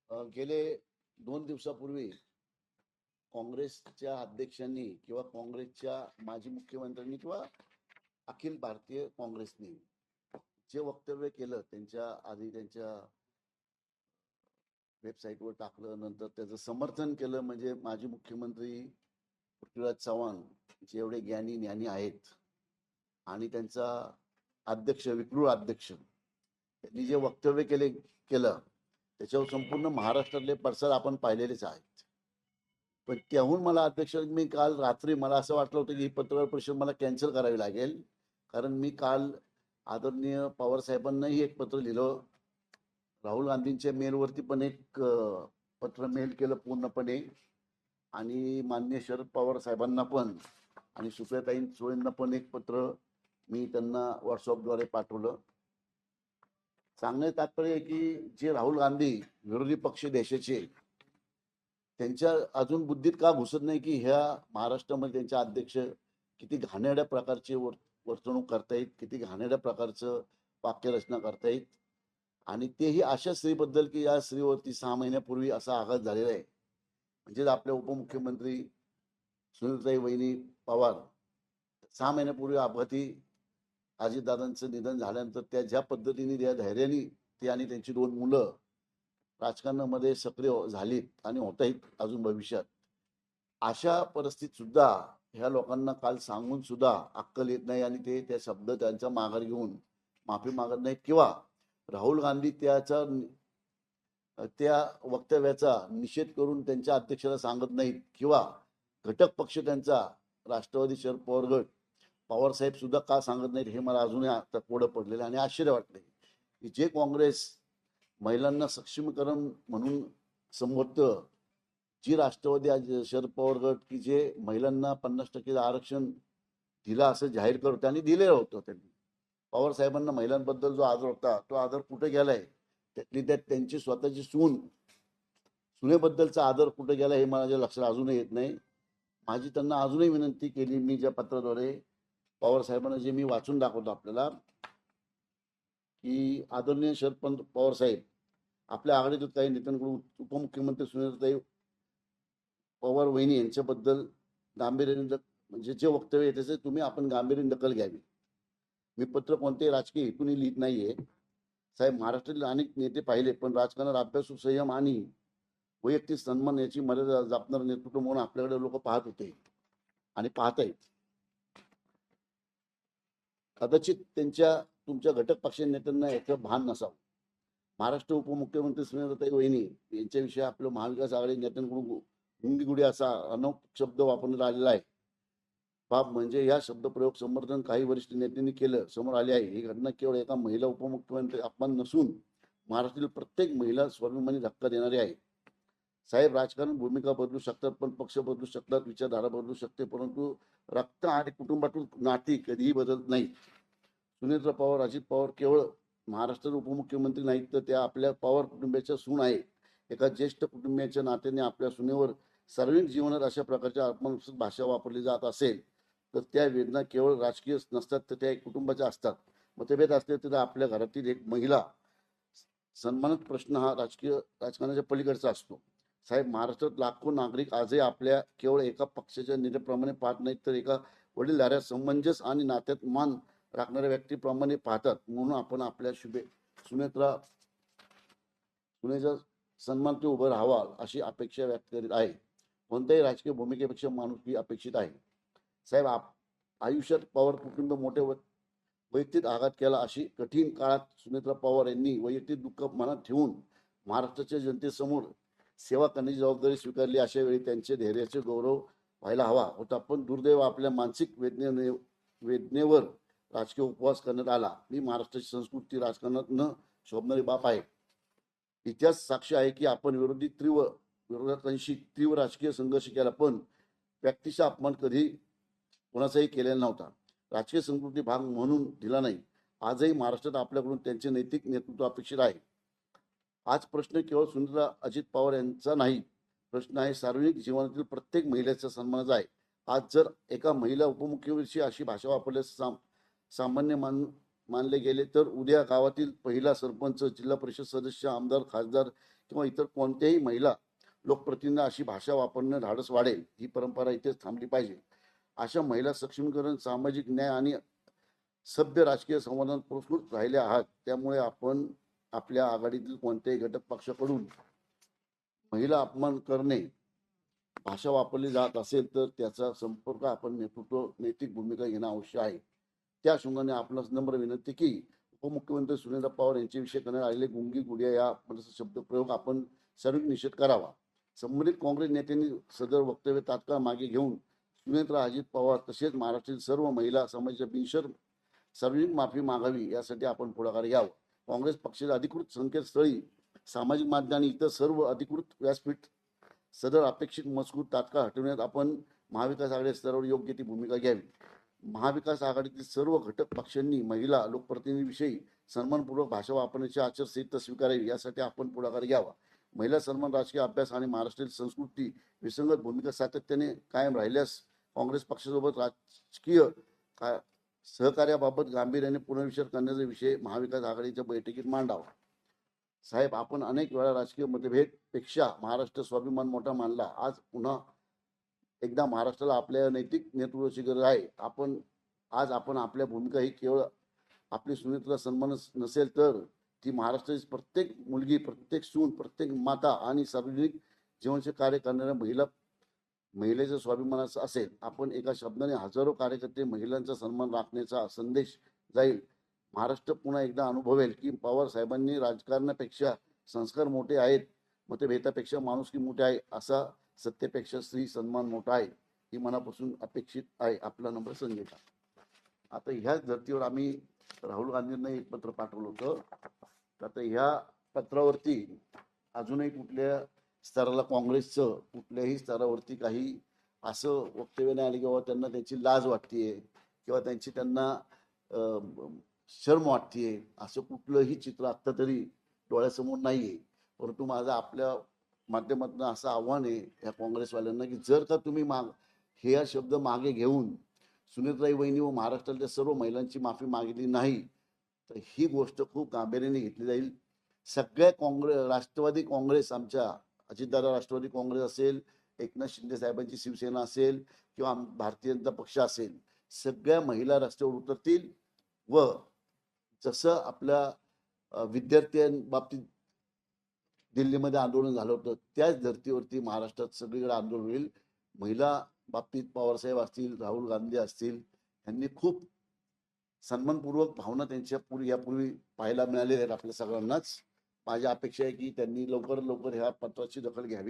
गेले 2 दिवसापूर्वी काँग्रेसच्या अध्यक्षांनी किंवा काँग्रेसच्या माजी मुख्यमंत्र्यांनी किंवा अखिल भारतीय काँग्रेसने जे वक्तव्य केलं त्यांच्या आधी त्यांच्या वेबसाईटवर टाकलं, नंतर त्याचं समर्थन केलं. म्हणजे माजी मुख्यमंत्री पृथ्वीराज चव्हाण जेवढे ज्ञानी ज्ञानी आहेत आणि त्यांचा अध्यक्ष विक्रूळ अध्यक्ष त्यांनी जे वक्तव्य केलं त्याच्यावर संपूर्ण महाराष्ट्रातले पडसाद आपण पाहिलेलेच आहेत. पण त्याहून मला अध्यक्ष, मी काल रात्री मला असं वाटलं होतं की ही पत्रकार परिषद मला कॅन्सल करावी लागेल, कारण मी काल आदरणीय पवार साहेबांनाही एक पत्र लिहिलं, राहुल गांधींच्या मेलवरती पण एक पत्र मेल केलं पूर्णपणे, आणि माननीय शरद पवार साहेबांना पण आणि सुप्रियाताई सुळेंना पण एक पत्र मी त्यांना व्हॉट्सअपद्वारे पाठवलं. सांगण्याचं तात्पर्य आहे की जे राहुल गांधी विरोधी पक्ष देशाचे, त्यांच्या अजून बुद्धीत का घुसत नाही की ह्या महाराष्ट्रामध्ये त्यांचे अध्यक्ष किती घाणेरड्या प्रकारचे वर्तणूक करतायत, किती घाणेरड्या प्रकारचं वाक्यरचना करतायत, आणि तेही अशा स्त्रीबद्दल की या स्त्रीवरती 6 महिन्यापूर्वी असा आघात झालेला आहे. म्हणजेच आपल्या उपमुख्यमंत्री सुनीलताई वहिनी पवार 6 महिन्यापूर्वी अपघाती अजितदादांचं निधन झाल्यानंतर त्या ज्या पद्धतीने त्या धैर्याने ते आणि त्यांची 2 मुलं राजकारणामध्ये सक्रिय झालीत आणि होत आहेत अजून भविष्यात, अशा परिस्थितीत सुद्धा ह्या लोकांना काल सांगून सुद्धा अक्कल येत नाही आणि ते त्या शब्द त्यांचा माघार घेऊन माफी मागत नाहीत किंवा राहुल गांधी त्या वक्तव्याचा निषेध करून त्यांच्या अध्यक्षाला सांगत नाहीत किंवा घटक पक्ष त्यांचा राष्ट्रवादी शरद पवार गट पवार साहेब सुद्धा का सांगत नाहीत, हे मला अजूनही आता कोडं पडलेलं आणि आश्चर्य वाटले की जे काँग्रेस महिलांना सक्षमीकरण म्हणून संबोधतं, जी राष्ट्रवादी आज शरद पवार गट की जे महिलांना 50% आरक्षण दिलं असं जाहीर करत त्यांनी दिलेलं होतं, त्यांनी पवार साहेबांना महिलांबद्दल जो आदर होता तो आदर कुठे गेलाय, त्यातली त्यात त्यांची स्वतःची सुनेबद्दलचा आदर कुठे गेला हे माझ्या लक्षात अजूनही येत नाही. माझी त्यांना अजूनही विनंती केली मी ज्या पत्राद्वारे पवार साहेबांना, जे मी वाचून दाखवतो आपल्याला, की आदरणीय शरद पवार साहेब, आपल्या आघाडीतील काही नेत्यांकडून उपमुख्यमंत्री सुनीलताई पवार वहिनी यांच्याबद्दल गांभीर्याने म्हणजे जे वक्तव्य आहे त्याचे तुम्ही आपण गांभीर्याने दखल घ्यावी. मी पत्र कोणत्याही राजकीय हेतूने लिहित नाहीये साहेब. महाराष्ट्रातील अनेक नेते पाहिले, पण राजकारणात अभ्यासू, संयम आणि वैयक्तिक सन्मान याची मर्यादा जपणार नेतृत्व म्हणून आपल्याकडे लोक पाहत होते आणि पाहत आहेत. कदाचित तुमच्या घटक पक्ष नेत्यांना याचं भान नसावं. महाराष्ट्र उपमुख्यमंत्री सुनीलताई वहिनी यांच्याविषयी आपलं महाविकास आघाडी नेत्यांकडून गुंगीगुडी असा अनौक शब्द वापरण्यात आलेला आहे. बाब म्हणजे या शब्दप्रयोग समर्थन काही वरिष्ठ नेत्यांनी केलं समोर आले आहे. ही घटना केवळ एका महिला उपमुख्यमंत्री अपमान नसून महाराष्ट्रातील प्रत्येक महिला स्वाभिमानी धक्का देणारी आहे. साहेब, राजकारण भूमिका बदलू शकतात, पण पक्ष बदलू शकतात, विचारधारा बदलू शकते, परंतु रक्त आणि कुटुंबातून नाती कधीही बदलत नाही. सुनील पवार, अजित पवार केवळ महाराष्ट्राचे उपमुख्यमंत्री नाहीत, तर त्या आपल्या पवार कुटुंबाच्या सून आहे. एका ज्येष्ठ कुटुंबियाच्या नात्याने आपल्या सुनेवर सार्वजनिक जीवनात अशा प्रकारच्या अपमानस्पद भाषा वापरली जात असेल तर त्या वेदना केवळ राजकीय नसतात, तर त्या कुटुंबाच्या असतात. मतभेद असले तर आपल्या घरातील एक महिला सन्मानित प्रश्न हा राजकारणाच्या पलीकडचा असतो. साहेब, महाराष्ट्रात लाखो नागरिक आजही आपल्या केवळ एका पक्षाच्या नेत्याप्रमाणे पाहत नाहीत, तर एका वडीलधाऱ्या, समंजस आणि नात्यात मान राखणाऱ्या व्यक्तीप्रमाणे पाहतात. म्हणून आपण आपल्या सुनेचा सन्मान उभं राहावा अशी अपेक्षा व्यक्त करीत आहे. कोणत्याही राजकीय भूमिकेपेक्षा माणुसकी अपेक्षित आहे. साहेब, आयुष्यात पवार कुटुंब मोठे वैयक्तिक आघात केला. अशी कठीण काळात सुनेत्रा पवार यांनी वैयक्तिक दुःख मनात ठेवून महाराष्ट्राच्या जनतेसमोर सेवा करण्याची जबाबदारी स्वीकारली. अशा वेळी त्यांचे धैर्याचे गौरव व्हायला हवा होता, पण दुर्दैव आपल्या मानसिक वेदनेवर राजकीय उपवास करण्यात आला. मी महाराष्ट्राची संस्कृती राजकारणात न शोभणारी बाप आहे. इतिहास साक्ष आहे की आपण विरोधांशी तीव्र राजकीय संघर्ष केला, पण व्यक्तीचा अपमान कधी कोणाचाही केलेला नव्हता. राजकीय संस्कृती भाग म्हणून दिला नाही. आजही महाराष्ट्रात आपल्याकडून त्यांचे नैतिक नेतृत्व अपेक्षित आहे. आज प्रश्न केवळ सुनीता अजित पवार यांचा नाही, प्रश्न आहे सार्वजनिक जीवनातील प्रत्येक महिलेचा सन्मानाचा आहे. आज जर एका महिला उपमुख्यमंत्रीची अशी भाषा वापरल्यास सामान्य मानले गेले, तर उद्या गावातील पहिला सरपंच, जिल्हा परिषद सदस्य, आमदार, खासदार किंवा इतर कोणत्याही महिला लोकप्रतिनिधी अशी भाषा वापरणं धाडस वाढेल. ही परंपरा इथेच थांबली पाहिजे. अशा महिला सक्षमीकरण, सामाजिक न्याय आणि सभ्य राजकीय संवादात पुरस्कृत राहिले आहात. त्यामुळे आपण आपल्या आघाडीतील कोणत्याही घटक पक्षाकडून महिला अपमान करणे, भाषा वापरली जात असेल तर त्याचा संपर्क आपण नैतिक भूमिका घेणं आवश्यक आहे. त्या अनुषंगाने आपणास नम्र विनंती की उपमुख्यमंत्री सुनेंद्र पवार यांच्याविषयी करण्यात आलेले गुंगी गुडिया या शब्दप्रयोग आपण सर्व निषेध करावा. संबंधित काँग्रेस नेत्यांनी सदर वक्तव्य तात्काळ मागे घेऊन सुनेत्र अजित पवार तसेच महाराष्ट्रातील सर्व महिला समाजाच्या बिनशर्म सार्वजनिक माफी मागावी यासाठी आपण पुढाकार घ्यावा. काँग्रेस पक्षाच्या अधिकृत संकेतस्थळी, सामाजिक माध्यम आणि इतर सर्व अधिकृत व्यासपीठ सदर अपेक्षित मजकूर तात्काळ हटवण्यात आपण महाविकास आघाडी स्तरावर योग्य ती भूमिका घ्यावी. महाविकास आघाडीतील सर्व घटक पक्षांनी महिला लोकप्रतिनिधींविषयी सन्मानपूर्वक भाषा वापरण्याची आचारसंहिता स्वीकारावी यासाठी आपण पुढाकार घ्यावा. महिला सन्मान, राजकीय अभ्यास आणि महाराष्ट्रातील संस्कृती विसंगत भूमिका सातत्याने कायम राहिल्यास काँग्रेस पक्षासोबत राजकीय सहकार्याबाबत गांभीर्याने पुनर्विचार करण्याचा विषय महाविकास आघाडीच्या बैठकीत मांडावा. साहेब, आपण अनेक वेळा राजकीय मतभेद पेक्षा महाराष्ट्र स्वाभिमान मोठा मानला. आज पुन्हा एकदा महाराष्ट्राला आपल्या नैतिक नेतृत्वाची गरज आहे. आपण आपल्या भूमिका ही केवळ आपली सुनेत्रा सन्मान नसेल तर ती महाराष्ट्राची प्रत्येक मुलगी, प्रत्येक सून, प्रत्येक माता आणि सार्वजनिक जीवनाचे कार्य करणाऱ्या महिलेच्या स्वाभिमानाचा असेल. आपण एका शब्दाने हजारो कार्यकर्ते महिलांचा सन्मान राखण्याचा संदेश जाईल. महाराष्ट्र पुन्हा एकदा अनुभवेल की पवार साहेबांनी राजकारणापेक्षा संस्कार मोठे आहेत, मतभेदापेक्षा माणुसकी मोठे आहे, असा सत्तेपेक्षा स्त्री सन्मान मोठा आहे, ही मनापासून अपेक्षित आहे. आपला नंबर संजय. आता ह्याच धर्तीवर आम्ही राहुल गांधींना एक पत्र पाठवलं होतं. आता ह्या पत्रावरती अजूनही कुठल्या स्तराला, काँग्रेसचं कुठल्याही स्तरावरती काही असं वक्तव्य नाही आले किंवा त्यांना त्यांची लाज वाटतेय किंवा त्यांना शर्म वाटतेय, असं कुठलंही चित्र आत्ता तरी डोळ्यासमोर नाहीये. परंतु माझं आपल्या माध्यमातून असं आव्हान आहे या काँग्रेसवाल्यांना की जर का तुम्ही हे शब्द मागे घेऊन सुनेत्राई वहिनी व महाराष्ट्रातल्या सर्व महिलांची माफी मागितली नाही तर ही गोष्ट खूप गांभीर्याने घेतली जाईल. सगळ्या राष्ट्रवादी काँग्रेस, आमच्या अजितदादा राष्ट्रवादी काँग्रेस असेल, एकनाथ शिंदे साहेबांची शिवसेना असेल किंवा भारतीय जनता पक्ष असेल, सगळ्या महिला रस्त्यावर उतरतील व जसं आपल्या विद्यार्थ्यांबाबतीत दिल्लीमध्ये आंदोलन झालं होतं त्याच धर्तीवरती महाराष्ट्रात सगळीकडे आंदोलन होईल. महिला बाबतीत पवारसाहेब असतील, राहुल गांधी असतील, यांनी खूप सन्मानपूर्वक भावना त्यांच्या यापूर्वी पाहायला मिळालेल्या आहेत आपल्या सगळ्यांनाच. माझी अपेक्षा आहे की त्यांनी लवकरात लवकर ह्या पत्राची दखल घ्यावी.